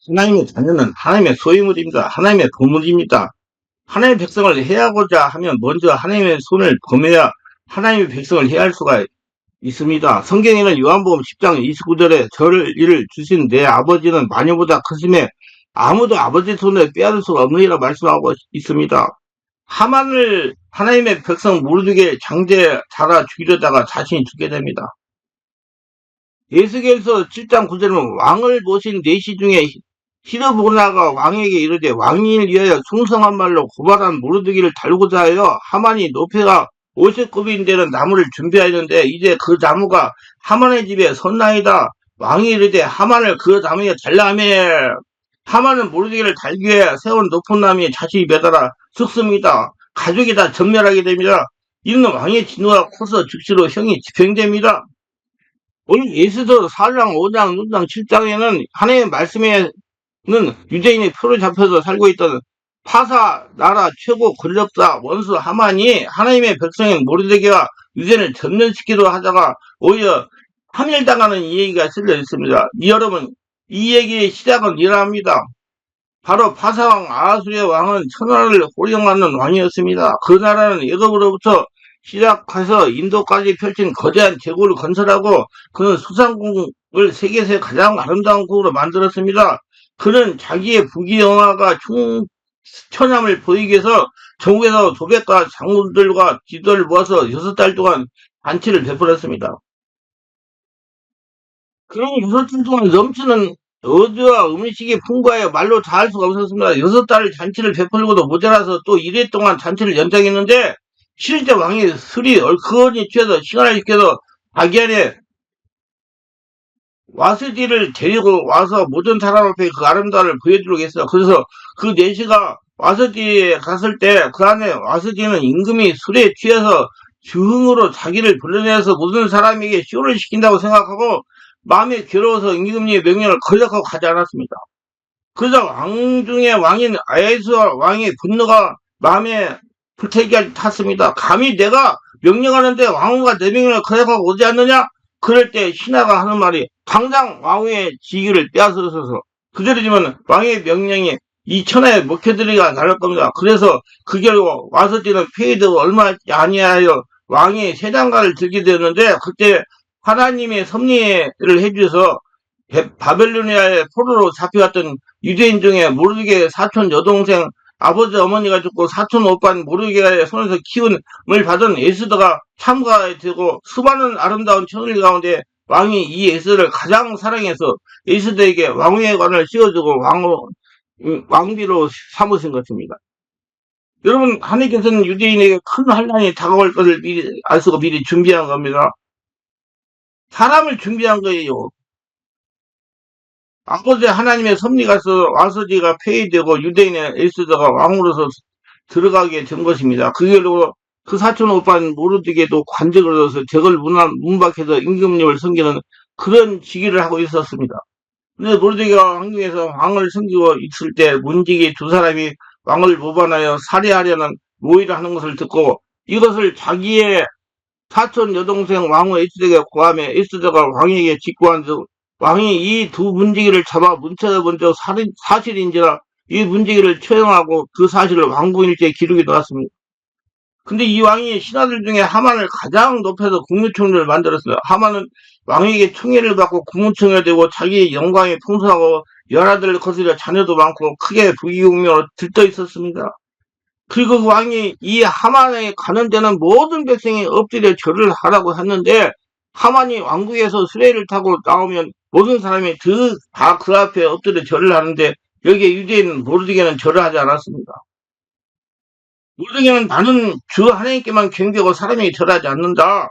하나님의 자녀는 하나님의 소유물입니다. 하나님의 보물입니다. 하나님의 백성을 해하고자 하면 먼저 하나님의 손을 범해야 하나님의 백성을 해할 수가 있습니다. 성경에는 요한복음 10장 29절에 저를 이를 주신 내 아버지는 마녀보다 크심에 아무도 아버지 손에 빼앗을 수가 없느니라 말씀하고 있습니다. 하만을 하나님의 백성 모르게 장제 잡아 죽이려다가 자신이 죽게 됩니다. 예수께서 7장 9절은 왕을 모신 내시 중에 히르보나가 왕에게 이르되 왕인을 위하여 충성한 말로 고발한 모르드기를 달고자 하여 하만이 높이가 50급인 되는 나무를 준비하였는데 이제 그 나무가 하만의 집에 섰나이다. 왕이 이르되 하만을 그 나무에 달라하며 하만은 모르드기를 달기 위해 세운 높은 나무에 자신이 매달아 죽습니다. 가족이 다 전멸하게 됩니다. 이는 왕의 진노가 커서 즉시로 형이 집행됩니다. 오늘 예수서 4장, 5장, 6장, 7장에는 하나님의 말씀에는 유대인이 표로 잡혀서 살고 있던 파사 나라 최고 권력자 원수 하만이 하나님의 백성인 모르드게와 유대인을 전면시키려 하다가 오히려 파멸당하는 이 얘기가 실려 있습니다. 여러분, 이 얘기의 시작은 이러합니다. 바로 파사왕 아하수리의 왕은 천하를 호령하는 왕이었습니다. 그 나라는 애굽으로부터 시작해서 인도까지 펼친 거대한 제국을 건설하고 그는 수상궁을 세계에서 가장 아름다운 궁으로 만들었습니다. 그는 자기의 부귀영화가 천함을 보이기 위해서 전국에서 도백과 장군들과 지도를 모아서 6달 동안 잔치를 베풀었습니다. 그런 6달 동안 넘치는 어주와 음식이 풍부하여 말로 다 할 수가 없었습니다. 6달을 잔치를 베풀고도 모자라서 또 1회 동안 잔치를 연장했는데 실제 왕이 술이 얼큰이 취해서 시간을 지켜서 자기 안에 와스디를 데리고 와서 모든 사람 앞에 그 아름다움을 보여주려고 했어요. 그래서 그 내시가 와스디에 갔을 때 그 안에 와스디는 임금이 술에 취해서 주흥으로 자기를 불러내서 모든 사람에게 쇼를 시킨다고 생각하고 마음에 괴로워서 임금님의 명령을 거역하고 가지 않았습니다. 그러자 왕 중에 왕인 아야수와 왕의 분노가 마음에 불태기가 탔습니다. 감히 내가 명령하는데 왕후가 내 명령을 거역하고 오지 않느냐? 그럴 때 신하가 하는 말이 당장 왕후의 지위를 빼앗으소서. 그대로지만 왕의 명령이 이 천하에 먹혀들이가 나를 겁니다. 그래서 그 결과 와서지는 폐위되고 얼마 아니하여 왕이 세장가를 들게 되었는데 그때 하나님의 섭리를 해주셔서 바벨로니아의 포로로 잡혀갔던 유대인 중에 모르드게 사촌 여동생 아버지 어머니가 죽고 사촌 오빠인 모르드게의 손에서 키움을 받은 에스더가 참가에 되고 수많은 아름다운 처녀 가운데 왕이 이 에스더를 가장 사랑해서 에스더에게 왕위의 관을 씌워주고 왕비로 삼으신 것입니다. 여러분, 하나님께서는 유대인에게 큰 환난이 다가올 것을 미리 알수고 미리 준비한 겁니다. 사람을 준비한 거예요. 아버지 하나님의 섭리가 있어 와서지가 폐위되고 유대인의 에스더가 왕으로서 들어가게 된 것입니다. 그걸로 그 사촌 오빠는 모르드게도 관직을 얻어서 적을 문박해서 임금님을 섬기는 그런 직위를 하고 있었습니다. 근데 모르드게가 황궁에서 왕을 섬기고 있을 때 문지기 두 사람이 왕을 모반하여 살해하려는 모의를 하는 것을 듣고 이것을 자기의 사촌 여동생 왕후 에스더에게 고하며 에스더가 왕에게 직고한 즉 왕이 이 두 문지기를 잡아 문책을 본적 사실인지라 이 문지기를 처형하고 그 사실을 왕궁일지에 기록이 나왔습니다. 근데 이 왕이 신하들 중에 하만을 가장 높여서 국무총리를 만들었어요. 하만은 왕에게 총애를 받고 국무총리가 되고 자기의 영광이 풍성하고 열아들 거스려 자녀도 많고 크게 부귀공명으로 들떠 있었습니다. 그리고 그 왕이 이 하만에 가는 데는 모든 백성이 엎드려 절을 하라고 했는데 하만이 왕궁에서 수레를 타고 나오면 모든 사람이 다 그 앞에 엎드려 절을 하는데 여기에 유대인 모르드게는 절을 하지 않았습니다. 모르드게는 나는 주 하나님께만 경배하고 사람에게 절하지 않는다.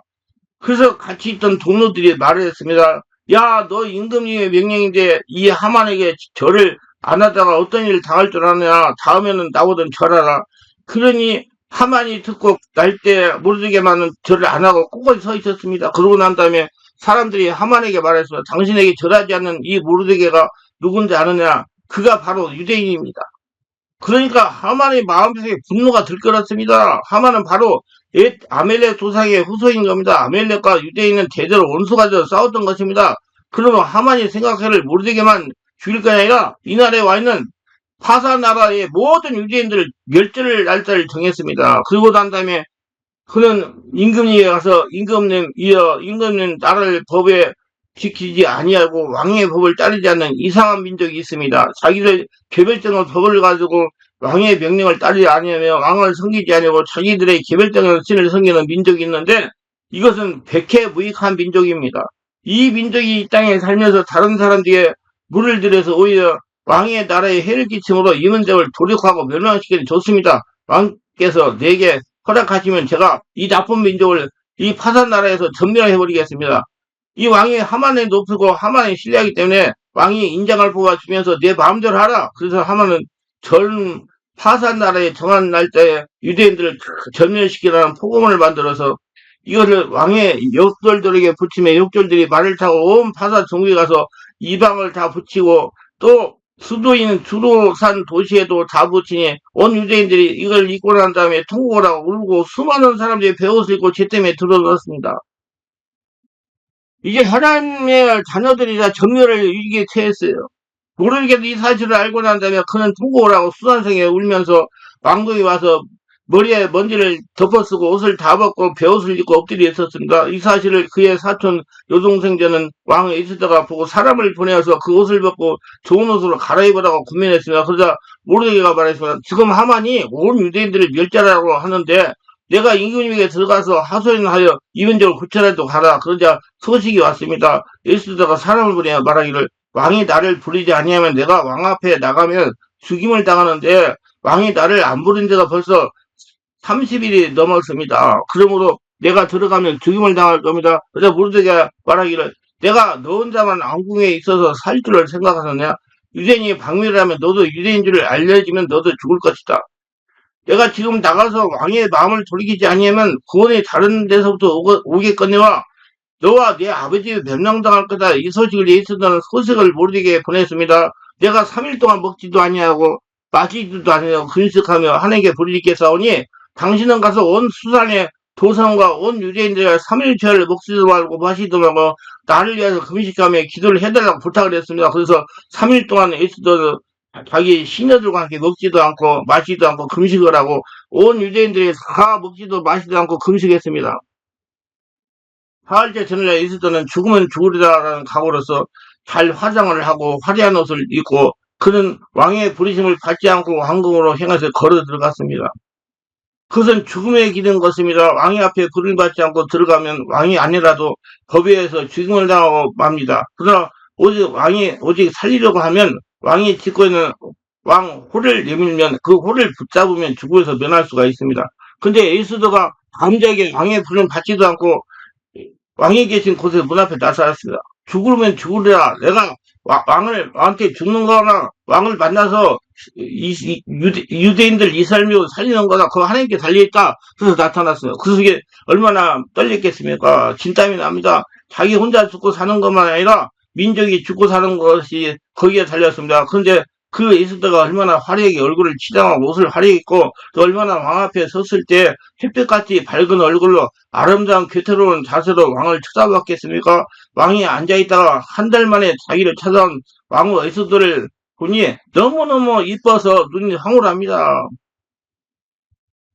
그래서 같이 있던 동료들이 말을 했습니다. 야, 너 임금님의 명령인데 이 하만에게 절을 안 하다가 어떤 일을 당할 줄 아느냐. 다음에는 나보던 절하라. 그러니 하만이 듣고 날 때 모르드게만은 절을 안 하고 꼿꼿이 서 있었습니다. 그러고 난 다음에 사람들이 하만에게 말했습니다. 당신에게 절하지 않는 이 모르드게가 누군지 아느냐. 그가 바로 유대인입니다. 그러니까 하만의 마음속에 분노가 들끓었습니다. 하만은 바로 옛 아멜렉 조상의 후손인 겁니다. 아멜렉과 유대인은 대대로 원수가 되어 싸웠던 것입니다. 그러면 하만이 생각하기를 모르드게만 죽일 게 아니라 이 나라에 와 있는 파사 나라의 모든 유대인들을 멸절 날짜를 정했습니다. 그리고 난 다음에 그는 임금님에 가서 임금님 나라를 법에 지키지 아니하고 왕의 법을 따르지 않는 이상한 민족이 있습니다. 자기들 개별적인 법을 가지고 왕의 명령을 따르지 아니하며 왕을 섬기지 아니하고 자기들의 개별적인 신을 섬기는 민족이 있는데 이것은 백해무익한 민족입니다. 이 민족이 이 땅에 살면서 다른 사람들에게 물을 들여서 오히려 왕의 나라에 해를 끼침으로 이 민족을 도륙하고 멸망시키는 좋습니다. 왕께서 내게 허락하시면 제가 이 나쁜 민족을 이 파산 나라에서 전멸해버리겠습니다. 이 왕이 하만에 높이고 하만에 신뢰하기 때문에 왕이 인장을 뽑아주면서 내 마음대로 하라. 그래서 하만은 전 파산 나라에 정한 날짜에 유대인들을 전멸시키라는 포공을 만들어서 이거를 왕의 욕절들에게 붙이며 욕절들이 말을 타고 온 파산 전국에 가서 이방을 다 붙이고 또 수도인 주도산 도시에도 다 붙이니 온 유대인들이 이걸 읽고 난 다음에 통곡을 하고 울고 수많은 사람들이 베옷을 입고 죄 때문에 들어갔습니다. 이제 하나님의 자녀들이 다 전멸을 위기에 처했어요. 모르게도 이 사실을 알고 난 다음에 그는 통곡을 하고 수산성에 울면서 왕궁에 와서 머리에 먼지를 덮어쓰고 옷을 다 벗고 베옷을 입고 엎드려 있었습니다. 이 사실을 그의 사촌 여동생자는 왕 에스더가 보고 사람을 보내어서 그 옷을 벗고 좋은 옷으로 갈아입으라고 군면했습니다. 그러자 모르게가 말했습니다. 지금 하만이 온 유대인들을 멸절하라고 하는데 내가 임금님에게 들어가서 하소연하여 이 민족을 구출하도 가라. 그러자 소식이 왔습니다. 에스더가 사람을 보내어 말하기를 왕이 나를 부르지 아니하면 내가 왕 앞에 나가면 죽임을 당하는데 왕이 나를 안 부른 지가 벌써 30일이 넘었습니다. 그러므로 내가 들어가면 죽임을 당할 겁니다. 그래서 모르드게가 말하기를 내가 너 혼자만 왕궁에 있어서 살 줄을 생각하느냐? 유대인이 박멸하면 너도 유대인 줄을 알려지면 너도 죽을 것이다. 내가 지금 나가서 왕의 마음을 돌이키지 아니하면 구원이 다른 데서부터 오겠거니와 너와 내 아버지 멸망당할 거다. 이 소식을 예수는 소식을 모르게 보냈습니다. 내가 3일 동안 먹지도 아니하고 마시지도 아니하고 금식하며 하나님께 부르짖겠사오니 당신은 가서 온 수산의 도성과 온 유대인들과 3일째를 먹지도 말고 마시지도 말고 나를 위해서 금식하며 기도를 해달라고 부탁을 했습니다. 그래서 3일 동안 에스더는 자기 시녀들과 함께 먹지도 않고 마시지도 않고 금식을 하고 온 유대인들이 다 먹지도 마시지도 않고 금식했습니다. 4일째 전날 에스더는 죽으면 죽으리라는 각오로서 잘 화장을 하고 화려한 옷을 입고 그는 왕의 부르심을 받지 않고 왕궁으로 향해서 걸어 들어갔습니다. 그것은 죽음에 기른 것입니다. 왕의 앞에 불을 받지 않고 들어가면 왕이 아니라도 법에 의해서 죽임을 당하고 맙니다. 그러나 오직 살리려고 하면 왕이 짓고 있는 왕 호를 내밀면 그 호를 붙잡으면 죽음에서 면할 수가 있습니다. 근데 에스더가 감자에게 왕의 불을 받지도 않고 왕이 계신 곳에 문 앞에 나서왔습니다. 죽으면 죽으리라. 내가 왕한테 죽는 거나 왕을 만나서 유대인들 이스라엘을 살리는 거나 그거 하나님께 달려있다. 그래서 나타났어요. 그래서 이게 얼마나 떨렸겠습니까? 진땀이 납니다. 자기 혼자 죽고 사는 것만 아니라 민족이 죽고 사는 것이 거기에 달렸습니다. 그런데 그 에스더가 얼마나 화려하게 얼굴을 치장하고 옷을 화려하게 입고 또 얼마나 왕 앞에 섰을 때 햇빛같이 밝은 얼굴로 아름다운 괴태로운 자세로 왕을 쳐다봤겠습니까? 왕이 앉아있다가 한 달 만에 자기를 찾아온 왕후 에스더를 보니 너무너무 이뻐서 눈이 황홀합니다.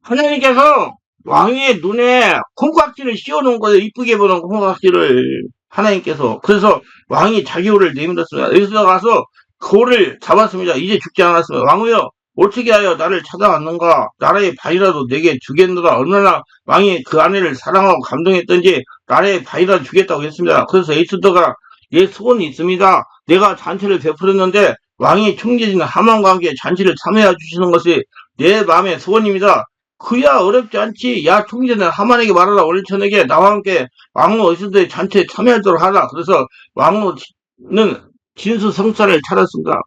하나님께서 왕의 눈에 콩깍지를 씌워놓은 거예요. 이쁘게 보는 콩깍지를 하나님께서. 그래서 왕이 자기 호를 내밀었습니다. 에스더가 가서 그 호를 잡았습니다. 이제 죽지 않았습니다. 왕후여 어떻게 하여 나를 찾아왔는가? 나라의 반이라도 내게 주겠노라. 얼마나 왕이 그 아내를 사랑하고 감동했던지 나라의 반이라도 주겠다고 했습니다. 그래서 에스더가 내 소원이 있습니다. 내가 잔치를 베풀었는데 왕이 총재진 하만과 함께 잔치를 참여해 주시는 것이 내 마음의 소원입니다. 그야 어렵지 않지. 야 총재는 하만에게 말하라. 오늘 저녁에 나와 함께 왕후 에스더의 잔치에 참여하도록 하라. 그래서 왕후는 진수성찬을 차렸습니다.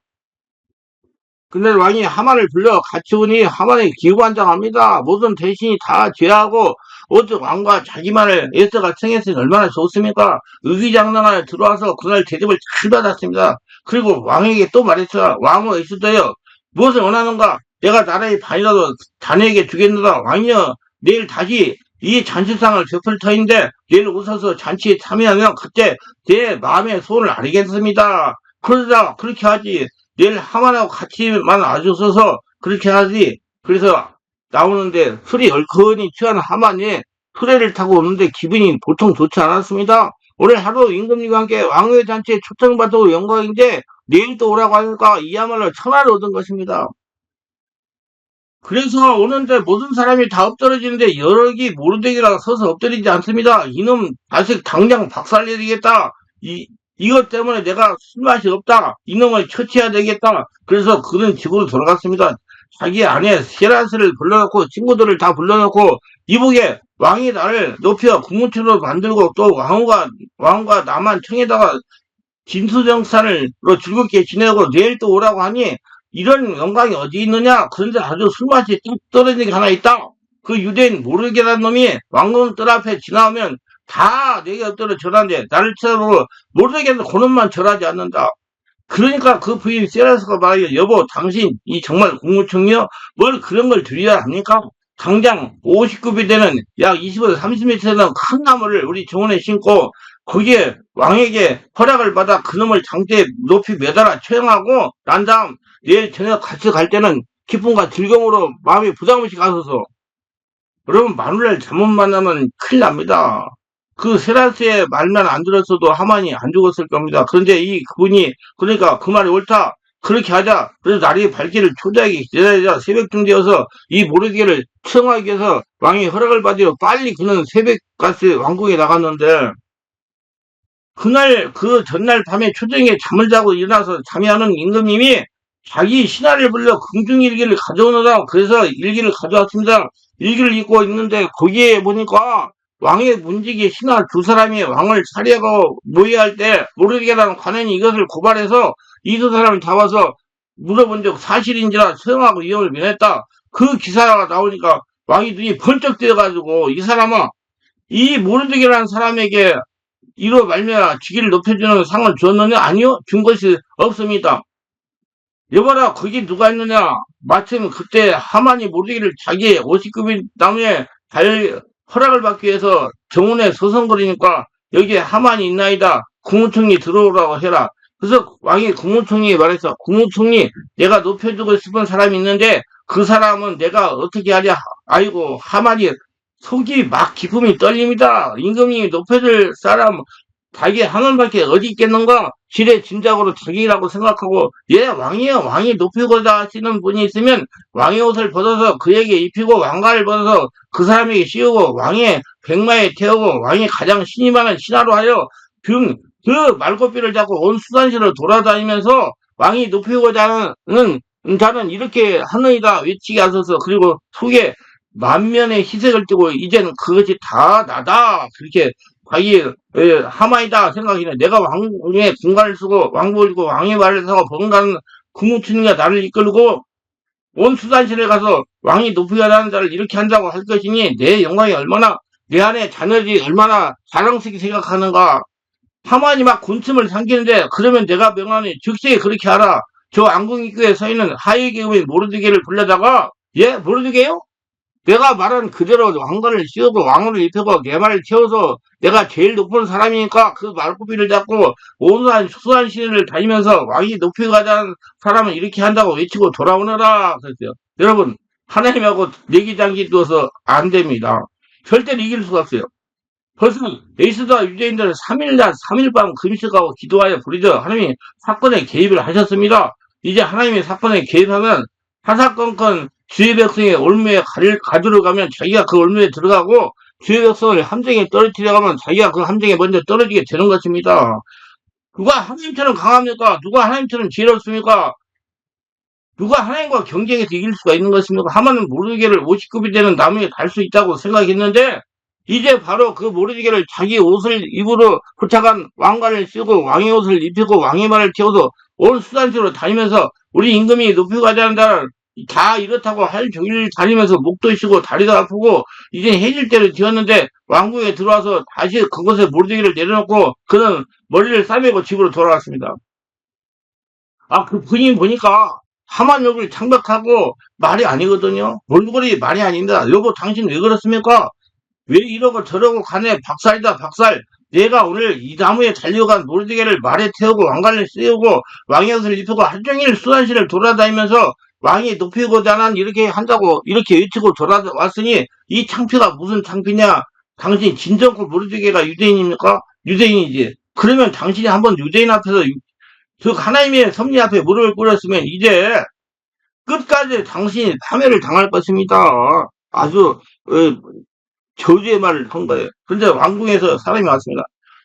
근데 왕이 하만을 불러 같이 오니 하만이 기후반장합니다. 모든 대신이 다 죄하고 오직 왕과 자기만을 에스더가 청했으니 얼마나 좋습니까? 의기장난하여 들어와서 그날 대접을 잘 받았습니다. 그리고 왕에게 또 말했어요. 왕후 에스더여 무엇을 원하는가? 내가 나라의 반이라도 자네에게 주겠노라. 왕이여 내일 다시 이 잔치상을 베풀 터인데 내일 오셔서 잔치에 참여하면 그때 내 마음의 소원을 알겠습니다. 그러자 그렇게 하지. 내일 하만하고 같이만 아주서서 그렇게 하지. 그래서 나오는데 술이 얼큰히 취한 하만이 수레를 타고 오는데 기분이 보통 좋지 않았습니다. 오늘 하루 임금님과 함께 왕후의 잔치에 초청받아도 영광인데 내일 또 오라고 하니까 이야말로 천하를 얻은 것입니다. 그래서 오는데 모든 사람이 다 엎드러지는데 여력이 모르되기라 서서 엎드리지 않습니다. 이놈 자식 당장 박살내야겠다. 이것 때문에 내가 술맛이 없다. 이놈을 처치해야 되겠다. 그래서 그는 집으로 돌아갔습니다. 자기 아내 세라스를 불러놓고 친구들을 다 불러놓고 이북에 왕이 나를 높여 국무卿으로 만들고 또 왕과 남한 청에다가 진수정산으로 즐겁게 지내고 내일 또 오라고 하니 이런 영광이 어디 있느냐? 그런데 아주 술맛이 뚝 떨어지는 게 하나 있다. 그 유대인 모르게라는 놈이 왕궁 뜰 앞에 지나오면 다 내게 엎드려 절하는데 나를 쳐다보고 모르게는 그놈만 절하지 않는다. 그러니까 그 부인 세라스가 말하기를 여보 당신 이 정말 국무총리요? 뭘 그런 걸 드려야 합니까? 당장 50급이 되는 약 20에서 30m 되는 큰 나무를 우리 정원에 심고 거기에 왕에게 허락을 받아 그놈을 장대에 높이 매달아 처형하고 난 다음 내일 저녁 같이 갈 때는 기쁨과 즐거움으로 마음이 부담없이 가소서. 여러분 마누라를 잘못 만나면 큰일 납니다. 그 세라스의 말만 안 들었어도 하만이 안 죽었을 겁니다. 그런데 이 그분이 그러니까 그 말이 옳다. 그렇게 하자. 그래서 날이 밝기를 초대하게 기다리자 새벽쯤 되어서 이 모르게를 처형하기 위해서 왕이 허락을 받으려 빨리 그는 새벽까지 왕궁에 나갔는데 그날 그 전날 밤에 초정에 잠을 자고 일어나서 잠이 하는 임금님이 자기 신하를 불러 궁중일기를 가져오느라 그래서 일기를 가져왔습니다. 일기를 읽고 있는데 거기에 보니까 왕의 문직이 신하 두 사람이 왕을 차려고 모의할 때 모르게라는 관원이 이것을 고발해서 이 두 사람을 잡아서 물어본 적 사실인지라 처형하고 위험을 면했다. 그 기사가 나오니까 왕이 눈이 번쩍 뜨여가지고 이 사람아 이 모르게라는 사람에게 이로 말미암아 직위를 높여주는 상을 주었느냐? 아니요, 준 것이 없습니다. 여봐라, 거기 누가 있느냐? 마침 그때 하만이 모르기를 자기 50급인 나무에 허락을 받기 위해서 정원에 서성거리니까 여기에 하만이 있나이다. 국무총리 들어오라고 해라. 그래서 왕이 국무총리에 말해서 국무총리 내가 높여주고 싶은 사람이 있는데 그 사람은 내가 어떻게 하랴? 아이고 하만이 속이 막 기쁨이 떨립니다. 임금님이 높여줄 사람 자기 하늘밖에 어디 있겠는가? 지레 진작으로 자기라고 생각하고 예 왕이요 왕이 높이고자 하시는 분이 있으면 왕의 옷을 벗어서 그에게 입히고 왕관을 벗어서 그 사람에게 씌우고 왕의 백마에 태우고 왕이 가장 신이 많은 신하로 하여 그 말고삐를 잡고 온 수단시를 돌아다니면서 왕이 높이고자 하는 자는 이렇게 하느이다 외치게 하소서. 그리고 속에 만면의 희색을 띠고 이제는 그것이 다 나다 그렇게 자기 하마이다 생각이네. 내가 왕의 군관을 쓰고 왕복을 입고 왕의 말을 서고 버금가는 국무총리가 나를 이끌고 온 수단실에 가서 왕이 높이가 나는 자를 이렇게 한다고 할 것이니 내 영광이 얼마나 내 안에 자녀들이 얼마나 자랑스럽게 생각하는가. 하만이 막 군침을 삼키는데 그러면 내가 명하니 즉시 그렇게 하라. 저 왕궁 입구에 서 있는 하위계급인 모르드게를 불러다가 예 모르드게요? 내가 말한 그대로 왕관을 씌우고 왕을 입히고 내 말을 채워서 내가 제일 높은 사람이니까 그 말고비를 잡고 온갖 수수한 시내를 다니면서 왕이 높이 가자는 사람은 이렇게 한다고 외치고 돌아오너라 그랬어요. 여러분 하나님하고 내기장기 두어서 안 됩니다. 절대로 이길 수가 없어요. 벌써 에이스와 유대인들은 3일날 3일밤 금식하고 기도하여 부르짖어 하나님이 사건에 개입을 하셨습니다. 이제 하나님이 사건에 개입하면 사사건건 주의 백성의 올무에 가두러 가면 자기가 그 올무에 들어가고 주의 백성을 함정에 떨어뜨려 가면 자기가 그 함정에 먼저 떨어지게 되는 것입니다. 누가 하나님처럼 강합니까? 누가 하나님처럼 지혜롭습니까? 누가 하나님과 경쟁해서 이길 수가 있는 것입니까? 하만은 모르게를 50급이 되는 나무에 달 수 있다고 생각했는데 이제 바로 그 모르게를 자기 옷을 입으로 부착한 왕관을 쓰고 왕의 옷을 입히고 왕의 말을 채워서 온 수단식으로 다니면서 우리 임금이 높이 가자는 자를 다 이렇다고 하루 종일 다니면서 목도 쉬고 다리도 아프고 이제 해질 때를 지었는데 왕궁에 들어와서 다시 그곳에 모르게를 내려놓고 그는 머리를 싸매고 집으로 돌아갔습니다. 그 부인 보니까 하만 욕을 창박하고 말이 아니거든요. 몰골이 말이 아닙니다. 여보 당신 왜 그렇습니까? 왜 이러고 저러고 가네 박살이다 박살. 내가 오늘 이 나무에 달려간 모르드게를 말에 태우고 왕관을 씌우고 왕의 옷을 입히고 하루 종일 수산시를 돌아다니면서 왕이 높이고자 난 이렇게 한다고 이렇게 외치고 돌아왔으니 이 창피가 무슨 창피냐? 당신 진정코 모르드게가 유대인입니까? 유대인이지. 그러면 당신이 한번 유대인 앞에서 그 하나님의 섭리 앞에 무릎을 꿇었으면 이제 끝까지 당신이 파멸을 당할 것입니다. 아주 저주의 말을 한 거예요. 그런데 왕궁에서 사람이 왔습니다.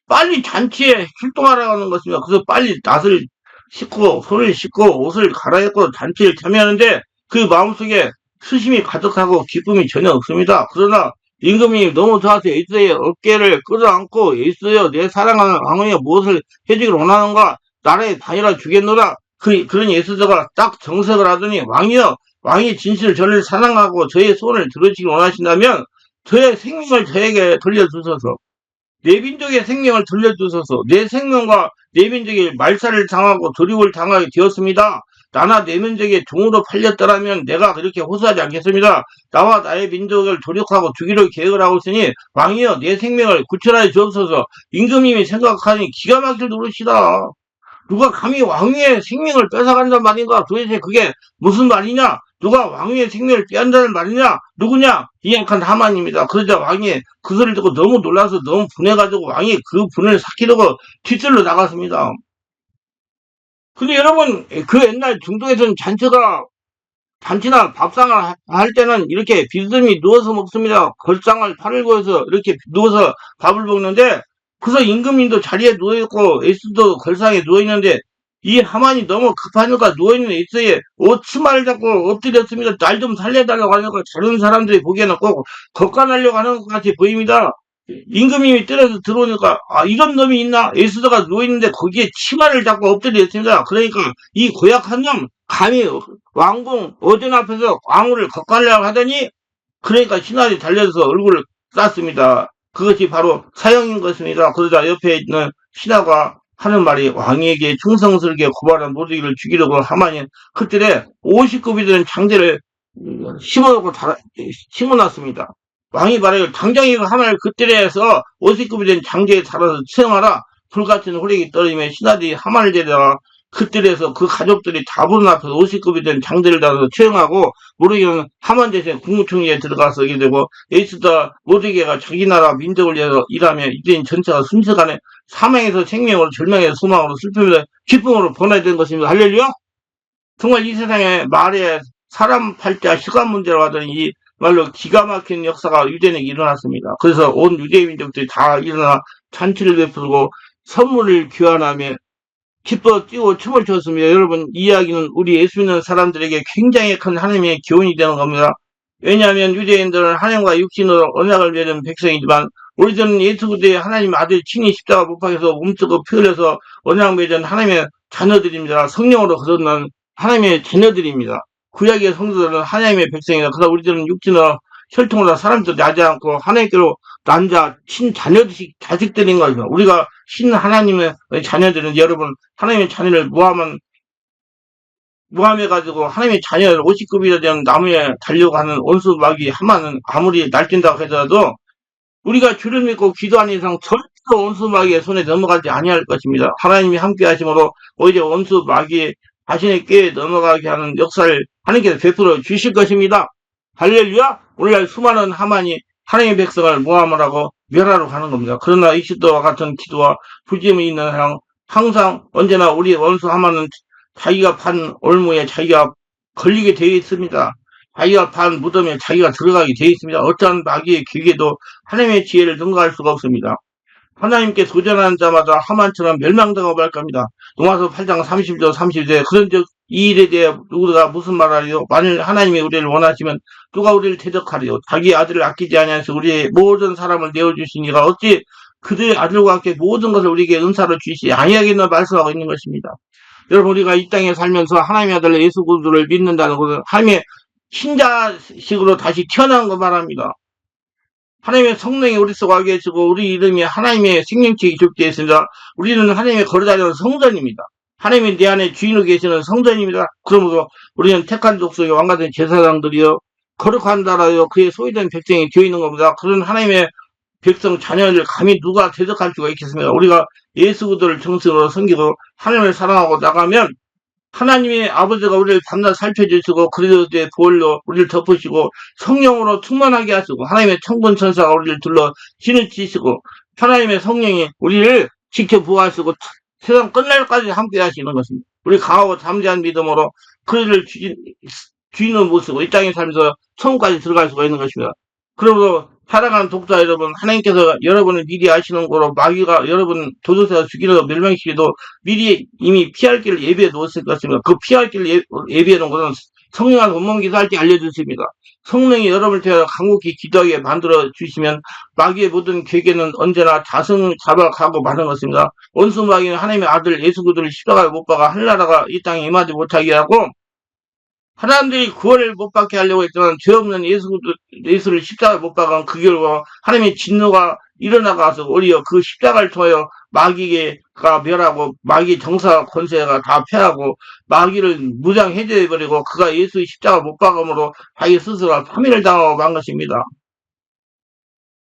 빨리 잔치에 출동하라고 하는 것입니다. 그래서 빨리 낫을 씻고 손을 씻고 옷을 갈아입고 잔치를 참여하는데 그 마음속에 수심이 가득하고 기쁨이 전혀 없습니다. 그러나 임금이 너무 좋아서 예수의 어깨를 끌어안고 예수여 내 사랑하는 왕이여 무엇을 해주기를 원하는가 나라의 반이라 주겠노라 그런 예수자가 딱 정색을 하더니 왕이여 왕이 진실 저를 사랑하고 저의 소원을 들으시기 원하신다면 저의 생명을 저에게 돌려주소서. 내 민족의 생명을 돌려주소서. 내 생명과 내 민족이 말살을 당하고 조립을 당하게 되었습니다. 나나 내 민족의 종으로 팔렸더라면 내가 그렇게 호소하지 않겠습니다. 나와 나의 민족을 조력하고 주기로 계획을 하고 있으니 왕이여 내 생명을 구출하여 주옵소서. 임금님이 생각하니 기가 막힐 노릇이다. 누가 감히 왕위의 생명을 뺏어간단 말인가? 도대체 그게 무슨 말이냐? 누가 왕위의 생명을 빼앗는다는 말이냐? 누구냐? 이 약한 하만입니다. 그러자 왕이 그 소리를 듣고 너무 놀라서 너무 분해가지고 왕이 그 분을 삭히려고 뒷뜰로 나갔습니다. 근데 여러분 그 옛날 중동에서는 잔치나 밥상을 할 때는 이렇게 비스듬히 누워서 먹습니다. 걸상을 팔을 구해서 이렇게 누워서 밥을 먹는데 그래서 임금님도 자리에 누워있고 에스도 걸상에 누워있는데 이 하만이 너무 급하니까 누워있는 에스의 옷 치마를 잡고 엎드렸습니다. 날 좀 살려달라고 하니까 다른 사람들이 보기에는 꼭 걷어내려고 하는 것 같이 보입니다. 임금님이 때려서 들어오니까 이런 놈이 있나? 에스더가 누워있는데 거기에 치마를 잡고 엎드렸습니다. 그러니까 이 고약한 놈 감히 왕궁 어전 앞에서 왕후를 걷어내려고 하더니 그러니까 신하들이 달려서 얼굴을 쌌습니다. 그것이 바로 사형인 것입니다. 그러자 옆에 있는 신하가 하는 말이 왕에게 충성스럽게 고발한 모르기를 죽이려고 하마니 그때 50급이 되는 장제를 심어놨습니다. 왕이 말하기를 당장 이거 하마를 그때에서 50급이 된 장제에 달아서 채용하라. 불같은 호력이 떨어지며 신하들이 하마를 데려다가 그때에서 그 가족들이 다 부른 앞에서 50급이 된 장대를 달아서 채용하고 모르기는 하만 대신 국무총리에 들어가서 이게 되고 에스더 모르게가 자기 나라 민족을 위해서 일하며 이대인 전체가 순식간에 사망에서 생명으로 절망에서 소망으로 슬픔에서 기쁨으로 변화된 것입니다. 할렐루야. 정말 이 세상에 말에 사람 팔자 시간 문제라고 하더니 이 말로 기가 막힌 역사가 유대인에게 일어났습니다. 그래서 온 유대 민족들이 다 일어나 잔치를 베풀고 선물을 교환하며 기뻐 뛰고 춤을 췄습니다. 여러분 이 이야기는 우리 예수 믿는 사람들에게 굉장히 큰 하나님의 교훈이 되는 겁니다. 왜냐하면 유대인들은 하나님과 육신으로 언약을 맺은 백성이지만 우리들은 예수 그리스도의 하나님 아들 친히 십자가 못 박혀서 몸쓰고 피 흘려서 언약 맺은 하나님의 자녀들입니다. 성령으로 거듭난 하나님의 자녀들입니다. 구약의 성도들은 하나님의 백성이다. 그러나 우리들은 육신으로 혈통으로 사람들 나지 않고 하나님께로 난자 친자녀들이 자식들인 거죠. 우리가 신 하나님의 자녀들은 여러분 하나님의 자녀를 모함해가지고 하나님의 자녀를 50급이 되는 나무에 달려가는 원수 마귀 하마는 아무리 날뛴다고 하더라도 우리가 주를 믿고 기도하는 이상 절대로 원수 마귀의 손에 넘어가지 아니할 것입니다. 하나님이 함께 하심으로 오히려 원수 마귀의 자신의 꾀에 넘어가게 하는 역사를 하나님께서 베풀어 주실 것입니다. 할렐루야. 오늘날 수많은 하만이 하나님의 백성을 모함을 하고 멸하러 가는 겁니다. 그러나 이시도와 같은 기도와 부짐이 있는 사람 항상 언제나 우리 원수 하만은 자기가 판 올무에 자기가 걸리게 되어 있습니다. 자기가 판 무덤에 자기가 들어가게 되어 있습니다. 어떠한 마귀의 기계도 하나님의 지혜를 능가할 수가 없습니다. 하나님께 도전하는 자마다 하만처럼 멸망당하고 말 겁니다. 로마서 8장 30절 32절 그런즉 이 일에 대해 누구가 무슨 말하리요? 만일 하나님이 우리를 원하시면 누가 우리를 대적하리요? 자기 아들을 아끼지 아니하셔서 우리의 모든 사람을 내어주시니가 어찌 그들의 아들과 함께 모든 것을 우리에게 은사로 주시지 아니하겠나 말씀하고 있는 것입니다. 여러분 우리가 이 땅에 살면서 하나님의 아들 예수 그리스도를 믿는다는 것은 하나님의 신자식으로 다시 태어난 거 말합니다. 하나님의 성령이 우리 속에 계시고 우리 이름이 하나님의 생명책이 기록되어 있습니다. 우리는 하나님의 거룩한 성전입니다. 하나님이 내 안에 주인으로 계시는 성전입니다. 그러므로 우리는 택한 족속의 왕같은 제사장들이요 거룩한 나라요 그의 소유된 백성이 되어 있는 겁니다. 그런 하나님의 백성 자녀를 감히 누가 대적할 수가 있겠습니까? 우리가 예수 그리스도를 정식으로 섬기고 하나님을 사랑하고 나가면 하나님의 아버지가 우리를 밤낮 살펴주시고 그리스도의 보혈로 우리를 덮으시고 성령으로 충만하게 하시고 하나님의 천군 천사가 우리를 둘러 신을 지시고 하나님의 성령이 우리를 지켜 보호하시고 세상 끝날까지 함께 하시는 것입니다. 우리 강하고 잠재한 믿음으로 그를 주인을 모시고 이 땅에 살면서 천국까지 들어갈 수가 있는 것입니다. 그리고 사랑하는 독자 여러분, 하나님께서 여러분을 미리 아시는 거로 마귀가 여러분 도둑에서 죽이려고 멸망시키도 미리 이미 피할 길을 예비해 놓았을 것입니다. 그 피할 길을 예비해 놓은 것은 성령한 원문 기도할 때 알려주십니다. 성령이 여러분을 통해 간곡히 기도하게 만들어 주시면 마귀의 모든 계획에는 언제나 자승 잡아가고 마는 것입니다. 원수 마귀는 하나님의 아들 예수 그리스도를 십자가에 못 박아 한나라가 이 땅에 임하지 못하게 하고 사람들이 구원을 못 받게 하려고 했지만 죄 없는 예수를 십자가에 못 박은 그 결과 하나님의 진노가 일어나가서 오히려 그 십자가를 통하여 마귀가 멸하고 마귀 정사 권세가 다 패하고 마귀를 무장해제해버리고 그가 예수의 십자가 못 박음으로 자기 스스로 파멸을 당하고 만 것입니다.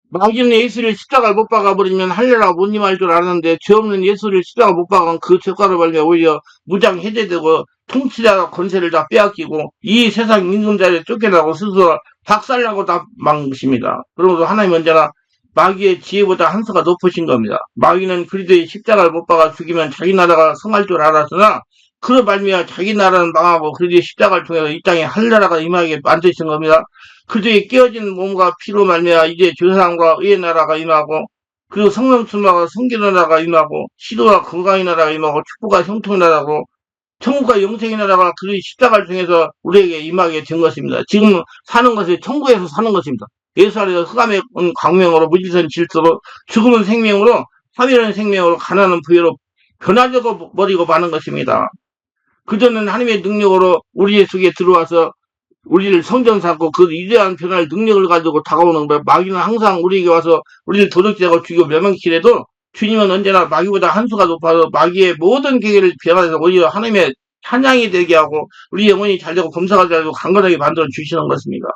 마귀는 예수를 십자가에 못 박아버리면 할례가 못 임할 줄 알았는데 죄 없는 예수를 십자가 못 박은 그 죄가로 말미암아 오히려 무장 해제되고 통치자가 권세를 다 빼앗기고 이 세상 임금자리에 쫓겨나고 스스로 박살나고 다 만 것입니다. 그러므로 하나님 언제나 마귀의 지혜보다 한 수가 높으신 겁니다. 마귀는 그리스도의 십자가를 못 박아 죽이면 자기 나라가 성할 줄 알았으나 그로 말미암아 자기 나라는 망하고 그리스도의 십자가를 통해서 이 땅에 할례가 임하게 만드신 겁니다. 그들의 깨어진 몸과 피로 말미암아 이제 죄사함과 의의 나라가 임하고 그리고 성령 충만과 성결의 나라가 임하고 시도와 건강의 나라가 임하고 축복과 형통의 나라고 천국과 영생의 나라가 그의 십자가를 통해서 우리에게 임하게 된 것입니다. 지금 사는 것이 천국에서 사는 것입니다. 예수 안에서 흑암의 광명으로 무지선 질서로 죽음은 생명으로 사멸은 생명으로 가난은 부여로 변화되고 버리고 마는 것입니다. 그전은 하나님의 능력으로 우리 속에 들어와서 우리를 성전 삼고 그 위대한 변화의 능력을 가지고 다가오는 거예요. 마귀는 항상 우리에게 와서 우리를 도둑질하고 죽이고 멸망시키래도 주님은 언제나 마귀보다 한 수가 높아서 마귀의 모든 계획을 변화해서 오히려 하나님의 찬양이 되게 하고 우리 영혼이 잘되고 범사가 잘되고 강건하게 만들어 주시는 것입니다.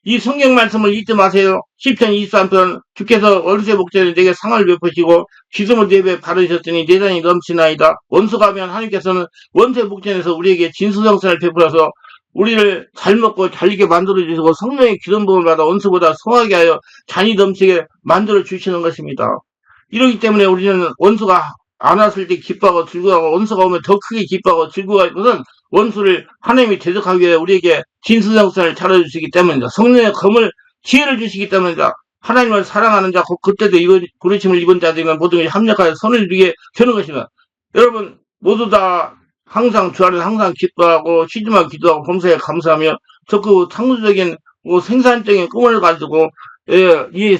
이 성경 말씀을 잊지 마세요. 시편 23편 주께서 원수의 목전에 내게 상을 베푸시고 기름을 내 배에 바르셨더니 내 잔이 넘치나이다. 원수가 하면 하나님께서는 원수의 목전에서 우리에게 진수성찬을 베풀어서 우리를 잘 먹고 잘리게 만들어 주시고 성령의 기름 부음을 받아 원수보다 성하게 하여 잔이 넘치게 만들어 주시는 것입니다. 이러기 때문에 우리는 원수가 안 왔을 때 기뻐하고 즐거워하고 원수가 오면 더 크게 기뻐하고 즐거워하는 것은 원수를 하나님이 대적하기 위해 우리에게 진수성찬을 차려주시기 때문입니다. 성령의 검을 지혜를 주시기 때문입니다. 하나님을 사랑하는 자, 그때도 부르심을 입은 자들이면 모든 것이 합력하여 선을 이루게 되는 것입니다. 여러분 모두 다 항상 주 안에서 항상 기뻐하고 쉬지 말고 기도하고 범사에 감사하며 적극 창조적인 생산적인 꿈을 가지고 이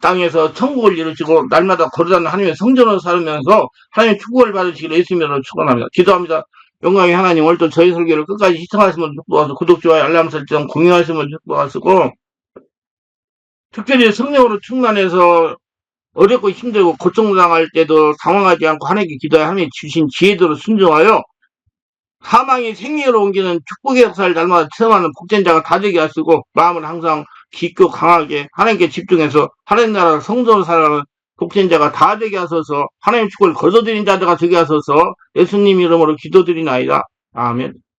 땅에서 천국을 이루시고 날마다 거듭나는 하나님의 성전으로 살면서 하나님의 축복을 받으시기를 예수님으로 축원합니다. 기도합니다. 영광의 하나님, 오늘도 저희 설교를 끝까지 시청하시면 축복하시고 구독, 좋아요, 알람 설정, 공유하시면 축복하시고 특별히 성령으로 충만해서 어렵고 힘들고 고통당할 때도 당황하지 않고 하나님께 기도하여 하나님이 주신 지혜대로 순종하여 사망이 생명으로 옮기는 축복의 역사를 날마다 체험하는 복된 자가 다 되게 하시고 마음을 항상 깊고 강하게 하나님께 집중해서 하나님 나라 성도로 살아가는 복된 자가 다 되게 하소서. 하나님 축복을 거둬들인 자가 되게 하소서. 예수님 이름으로 기도드리나이다. 아멘.